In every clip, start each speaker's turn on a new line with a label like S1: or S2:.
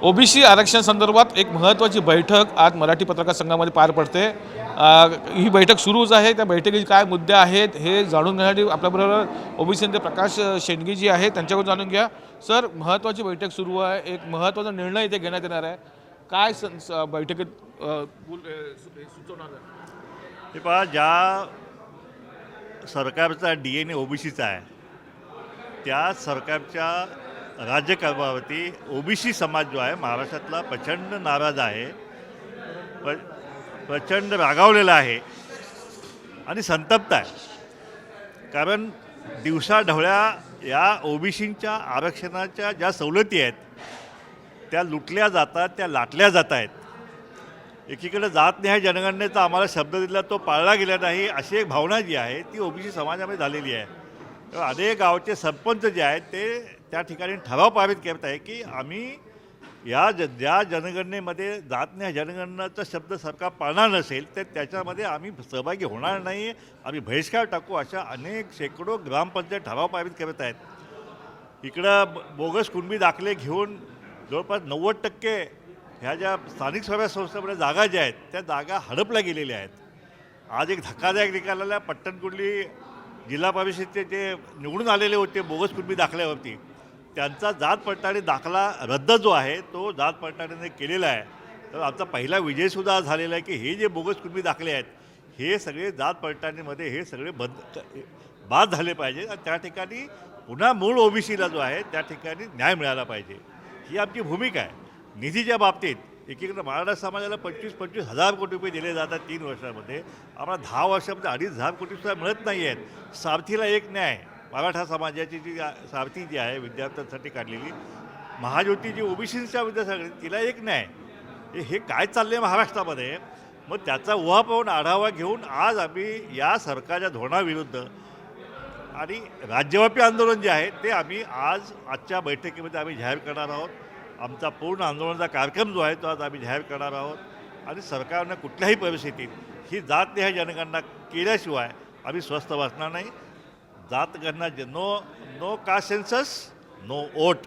S1: OBC आरक्षण संदर्भात एक महत्त्वाची बैठक आज मराठी पत्रकार संघामध्ये पार पडते। ही बैठक सुरूच आहे। त्या बैठकीत काय मुद्दे आहेत हे जाणून घेण्यासाठी आपल्याबरोबर ओबीसी नेते प्रकाश शेंडगे जी आहेत त्यांच्याकडून जाणून घ्या। सर, महत्त्वाची बैठक सुरू आहे, एक महत्त्वाचा निर्णय इथे घेण्यात येणार आहे, काय बैठकीत सुचवणार आहे?
S2: हे पहा, ज्या सरकारचा DNA ओबीसीचा आहे त्या सरकारच्या राज्यकारभारावरती ओबीसी समाज जो आहे महाराष्ट्रातला प्रचंड नाराज आहे, प्रचंड रागावलेला आहे आणि संतप्त आहे। कारण दिवसाढवळ्या या ओबीसींच्या आरक्षणाच्या ज्या सवलती आहेत त्या लुटल्या जातात, त्या लाटल्या जात आहेत। एकीकडे जातनिहाय जनगणनेचा आम्हाला शब्द दिला तो पाळला गेला नाही अशी एक भावना जी आहे ती ओबीसी समाजामध्ये झालेली आहे। अनेक गावचे सरपंच जे आहेत ते त्या ठिकाणी ठराव पारित करत आहे की आम्ही ज्या जनगणनेमध्ये जातनिहाय जनगणनेचा शब्द सरकार पाळणार नसेल तर त्याच्यामध्ये आम्ही सहभागी होणार नाही, आम्ही बहिष्कार टाकू, अशा अनेक शेकडो ग्रामपंचायत ठराव पारित करत आहेत। इकडं बोगस कुणबी दाखले घेऊन जवळपास 90% ह्या ज्या स्थानिक स्वराज्य संस्थेमध्ये जागा ज्या आहेत त्या जागा हडपल्या गेलेल्या आहेत। आज एक धक्कादायक निकाल आला, पट्टणकुर्ली जिल्हा परिषदेचे जे निवडून आलेले होते बोगस कुणबी दाखल्यावरती त्यांचा जात पडताळणी दाखला रद्द जो आहे तो जात पडताळणीने केलेला आहे। तर आमचा पहिला विजयसुद्धा झालेला आहे की हे जे बोगस कुणबी दाखले आहेत हे सगळे जात पडताळणीमध्ये हे सगळे बाद झाले पाहिजे आणि त्या ठिकाणी पुन्हा मूळ ओबीसीला जो आहे त्या ठिकाणी न्याय मिळाला पाहिजे, ही आमची भूमिका आहे। निधीच्या बाबतीत एकीकडे मराठा समाजाला 25-25 हजार कोटी रुपये दिले जातात 3 वर्षामध्ये, आम्हाला 10 वर्षामध्ये 2,500 कोटीसुद्धा मिळत नाही आहेत। सारथीला एक न्याय, मराठा समाजाची जी सारथी जी आहे विद्यार्थ्यांसाठी काढलेली महाज्योती जी ओबीसींच्या विद्यार्थ्यांसाठी तिला एक न्याय, हे काय चाललं आहे महाराष्ट्रामध्ये? मग त्याचा उहापोहून आढावा घेऊन आज आम्ही या सरकारच्या धोरणाविरुद्ध आणि राज्यव्यापी आंदोलन जे आहे ते आम्ही आजच्या बैठकीमध्ये आम्ही जाहीर करणार आहोत। आमचा पूर्ण आंदोलनाचा कार्यक्रम जो आहे तो आज आम्ही जाहीर करणार आहोत आणि सरकारनं कुठल्याही परिस्थितीत ही जातनिहाय जनगणना केल्याशिवाय आम्ही स्वस्थ बसणार नाही। जातगणना no caste census no vote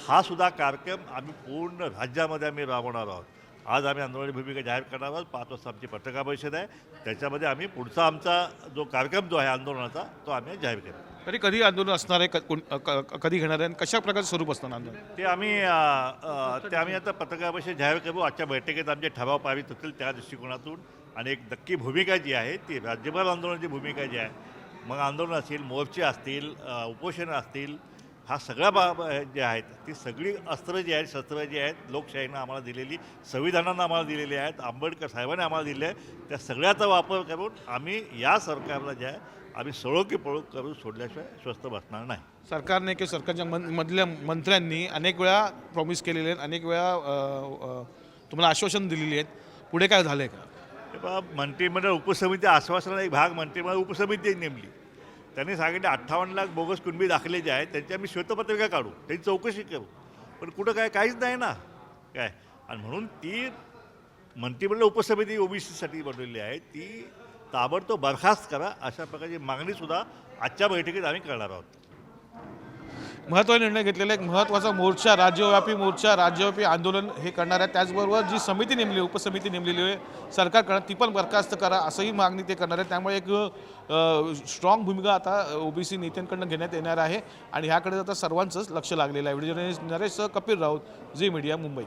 S2: हा सुद्धा कार्यक्रम आम्ही पूर्ण राज्यामध्ये आम्ही राबवणार आहोत। आज आम्ही आंदोलनाची भूमिका जाहीर करणार आहोत। 5 वाजता आमची पत्रकार परिषद आहे, त्याच्यामध्ये आम्ही पुढचा आमचा जो कार्यक्रम जो आहे आंदोलनाचा तो आम्ही जाहीर करू।
S1: तरी कधी आंदोलन असणार आहे, कधी घेणार आहे आणि कशा प्रकारचं स्वरूप असणार आंदोलन?
S2: ते आम्ही आता पत्रकार परिषद जाहीर करू। आजच्या बैठकीत आमचे ठराव पारित होतील त्या दृष्टिकोनातून आणि एक नक्की भूमिका जी आहे ती राज्यभर आंदोलनाची भूमिका जी आहे, मग आंदोलन असतील, मोर्चे असतील, उपोषणं असतील, हा सगळ्या जे आहेत ती सगळी अस्त्र जी आहेत, शस्त्र जी आहेत लोकशाहीनं आम्हाला दिलेली, संविधानानं आम्हाला दिलेली आहेत, आंबेडकर साहेबांनी आम्हाला दिले आहे, त्या सगळ्याचा वापर करून आम्ही या सरकारला जे आहे आम्ही सळो की पळो करून सोडल्याशिवाय स्वस्थ बसणार नाही।
S1: सरकारने किंवा सरकारच्या मधल्या मंत्र्यांनी अनेक वेळा प्रॉमिस केलेले आहेत, अनेक वेळा तुम्हाला आश्वासन दिलेली आहेत, पुढे काय झालं आहे का?
S2: हे पहा, मंत्रिमंडळ उपसमिती आश्वासनाचा एक भाग मंत्रिमंडळ उपसमिती नेमली, त्यांनी सांगितले 58 लाख बोगस कुणबी दाखले जे आहेत त्यांची आम्ही श्वेतपत्रिका काढू, त्यांची चौकशी करू, पण कुठं काहीच नाही ना काय। आणि म्हणून ती मंत्रिमंडळ उपसमिती ओबीसीसाठी बनवलेली आहे, ती ताबडतोब बरखास्त करा अशा प्रकारची मागणीसुद्धा आजच्या बैठकीत आम्ही करणार आहोत।
S1: महत्त्वाचा निर्णय घेतलेला एक महत्त्वाचा मोर्चा, राज्यव्यापी आंदोलन हे करणार आहे। त्याचबरोबर जी समिती नेमली, उपसमिती नेमलेली आहे सरकार करणार, ती पण बरखास्त करा असंही मागणी ते करणार आहे। त्यामुळे एक स्ट्रॉंग भूमिका आता ओबीसी नेत्यांकडून घेण्यात येणार आहे आणि ह्याकडे आता सर्वांचंच लक्ष लागलेलं आहे। Video journalist Naresh Kapil Raut, Zee media, Mumbai.